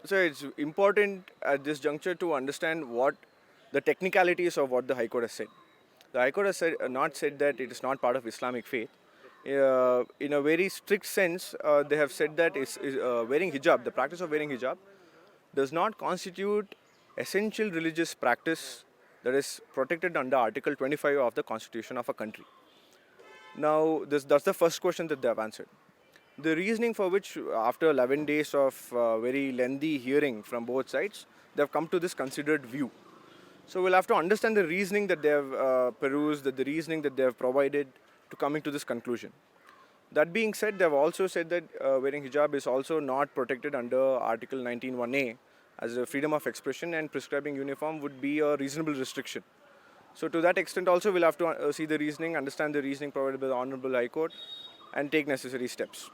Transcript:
So it's important at this juncture to understand what the technicalities of what the High Court has said. The High Court has not said that it is not part of Islamic faith. In a very strict sense, they have said that wearing hijab, the practice of wearing hijab, does not constitute essential religious practice that is protected under Article 25 of the Constitution of a country. Now, that's the first question that they have answered. The reasoning for which, after 11 days of very lengthy hearing from both sides, they have come to this considered view. So we'll have to understand the reasoning that they have perused, the reasoning that they have provided to coming to this conclusion. That being said, they have also said that wearing hijab is also not protected under Article 19(1)(a) as a freedom of expression, and prescribing uniform would be a reasonable restriction. So to that extent also we'll have to see the reasoning, understand the reasoning provided by the Honorable High Court and take necessary steps.